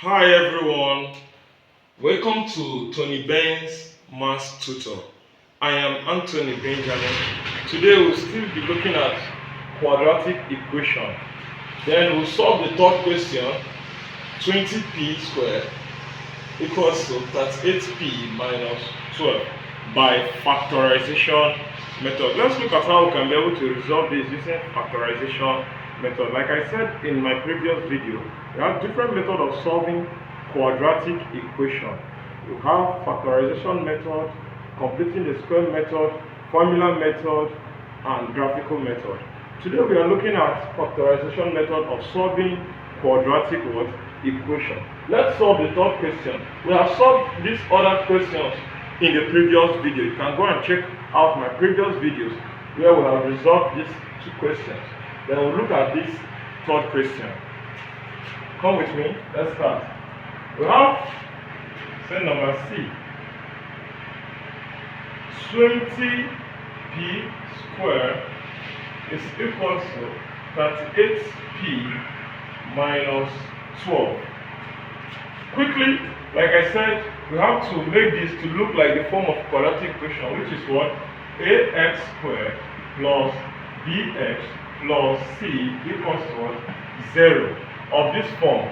Hi everyone, welcome to Tony Ben's Maths Tutor. I am Anthony Benjamin. Today we'll still be looking at quadratic equation. Then we'll solve the third question, 20p squared equals to 38p minus 12 by factorization method. Let's look at how we can be able to resolve this using factorization method. Like I said in my previous video, we have different methods of solving quadratic equation. You have factorization method, completing the square method, formula method, and graphical method. Today we are looking at factorization method of solving quadratic equation. Let's solve the third question. We have solved these other questions in the previous video. You can go and check out my previous videos where we have resolved these two questions. Then we'll look at this third question. Come with me, let's start. We have say number C. 20p squared is equal to 38p minus 12. Quickly, like I said, we have to make this to look like the form of quadratic equation, which is what? Ax squared plus bx plus c equals to what? 0 of this form.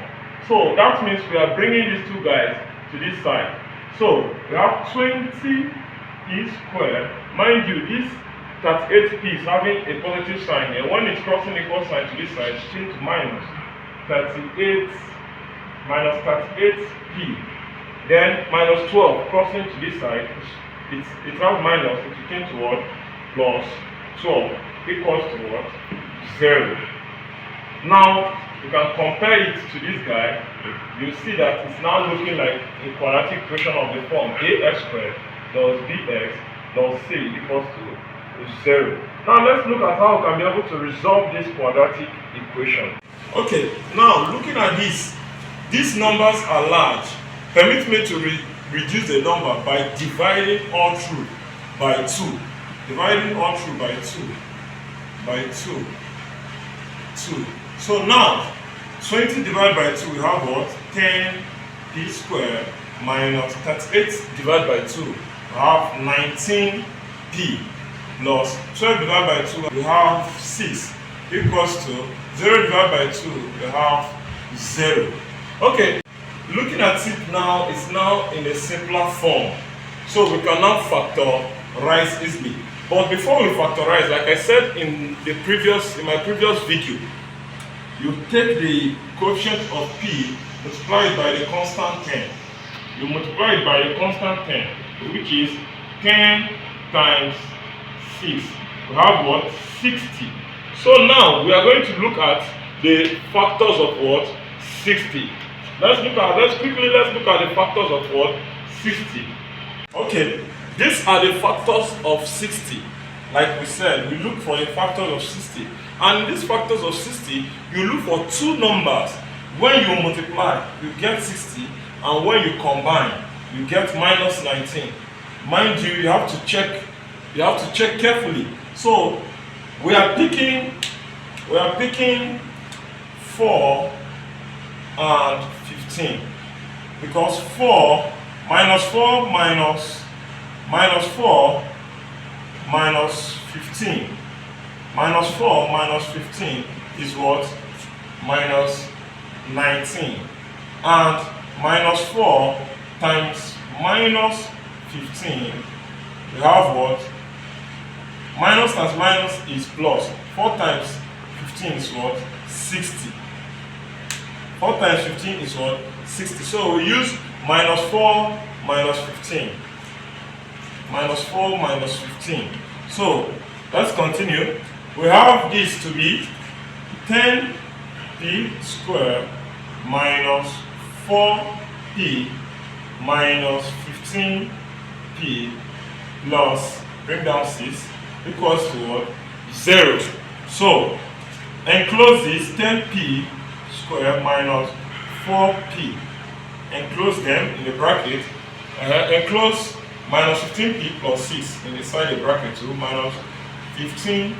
So that means we are bringing these two guys to this side. So we have 20p squared. Mind you, this 38p is having a positive sign here. When it's crossing equal sign to this side, it's changed to minus 38 minus 38p. Then minus 12 crossing to this side, it has minus, it will change to what? Plus 12 equals to what? 0. Now you can compare it to this guy. You see that it's now looking like a quadratic equation of the form ax squared plus bx plus c equals to 0. Now let's look at how we can be able to resolve this quadratic equation. Okay, now looking at this, these numbers are large. Permit me to reduce the number by dividing all through by 2. Dividing all through by 2. By 2. 2. So now, 20 divided by 2, we have what? 10p squared minus 38 divided by 2, we have 19p plus 12 divided by 2, we have 6 equals to 0 divided by 2, we have 0. Okay, looking at it now, it's now in a simpler form. So we can now factorize easily. But before we factorize, like I said in my previous video, you take the coefficient of p, multiply it by the constant 10. You multiply it by the constant 10, which is 10 times 6. We have what? 60. So now we are going to look at the factors of what? 60. Let's look at the factors of what? 60. Okay, these are the factors of 60. Like we said, we look for the factors of 60. And these factors of 60, you look for two numbers. When you multiply, you get 60, and when you combine, you get minus 19. Mind you, you have to check carefully. So we are picking 4 and 15, because 4 minus 4 minus 4 minus 15 minus 4 minus 15 is what? Minus 19. And minus 4 times minus 15, we have what? Minus times minus is plus. 4 times 15 is what? 60. 4 times 15 is what? 60. So we use minus 4 minus 15. Minus 4 minus 15. So let's continue. We have this to be 10p squared minus 4p minus 15p plus, bring down 6, equals to what? 0. So enclose this 10p squared minus 4p. Enclose them in the bracket. Enclose minus 15p plus 6 inside the bracket too, minus 15p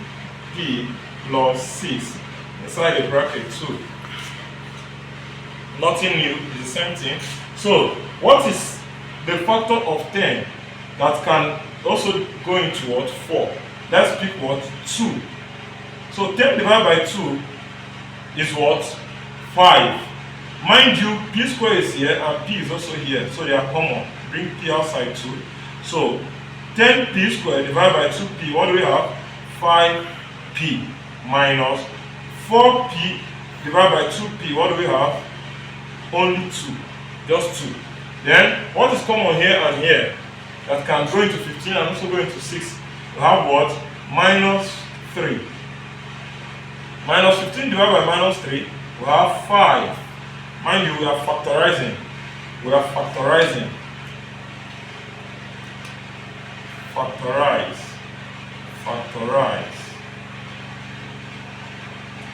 plus 6 inside the bracket too. Nothing new, it's the same thing. So what is the factor of 10 that can also go into what? 4. Let's pick what? 2. So 10 divided by 2 is what? 5. Mind you, p square is here and p is also here, so they are common. Bring p outside too. So 10p squared divided by 2p, what do we have? 5p minus 4p divided by 2p, what do we have? Only 2. Just 2. Then what is common here and here that can go into 15 and also go into 6? We have what? Minus 3. Minus 15 divided by minus 3, we have 5. Mind you, we are factorizing. We are factorizing. Factorize. Factorize.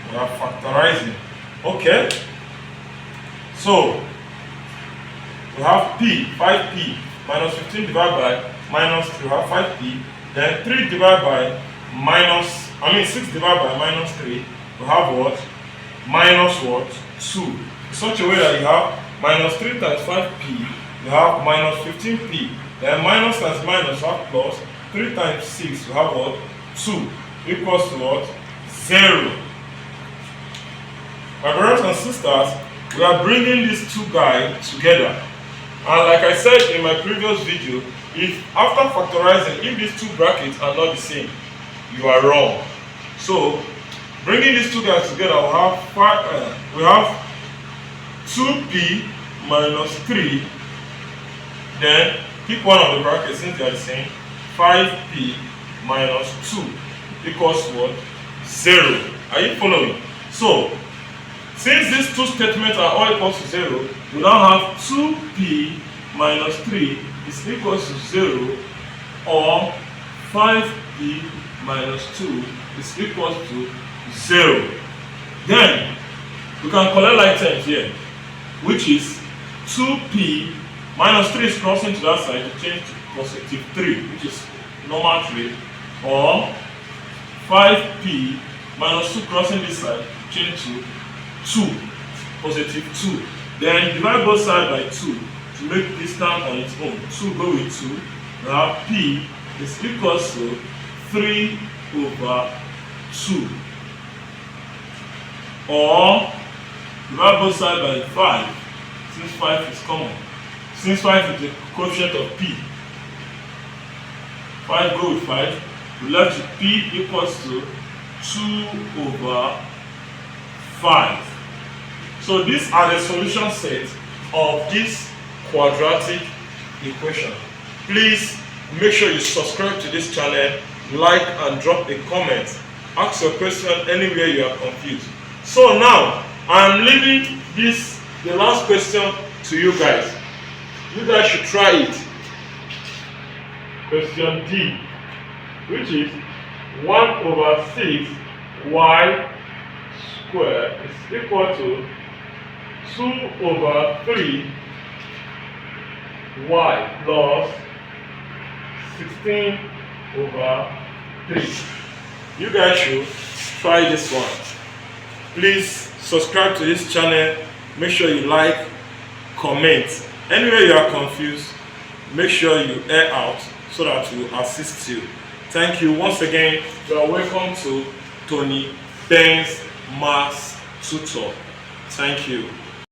We are factorizing. Okay. So we have p, 5p minus 15 divided by minus 3, we have 5p. Then 3 divided by minus, 6 divided by minus 3, we have what? Minus what? 2. In such a way that you have minus 3 times 5p, you have minus 15p. Then minus times minus, you have plus 3 times 6, you have what? 2 equals to what? 0. My brothers and sisters, we are bringing these two guys together. And like I said in my previous video, if after factorizing, if these two brackets are not the same, you are wrong. So bringing these two guys together, we have 2p minus 3. Then pick one of the brackets since they are the same. 5p minus 2 equals what? 0. Are you following? So since these two statements are all equal to 0, we now have 2p minus 3 is equals to 0, or 5p minus 2 is equals to 0. Then we can collect like terms here, which is 2p minus 3 is crossing to that side to change to positive 3, which is normal 3, or 5p minus 2 crossing this side to change to 2, positive 2. Then divide both sides by 2 to make this term on its own. 2 go with 2. We have p is equals to 3 over 2. Or divide both sides by 5, since 5 is common. Since 5 is the coefficient of p. 5 go with 5. We left with p equals to 2 over 5. So these are the solution set of this quadratic equation. Please make sure you subscribe to this channel, like and drop a comment. Ask your question anywhere you are confused. So now I am leaving the last question to you guys. You guys should try it. Question D, which is 1 over 6 y squared is equal to 2 over 3 y plus 16 over 3. You guys should try this one. Please subscribe to this channel. Make sure you like, comment. Anywhere you are confused, make sure you air out so that we will assist you. Thank you once again. You are welcome to Tony Ben's Maths Tutor. Thank you.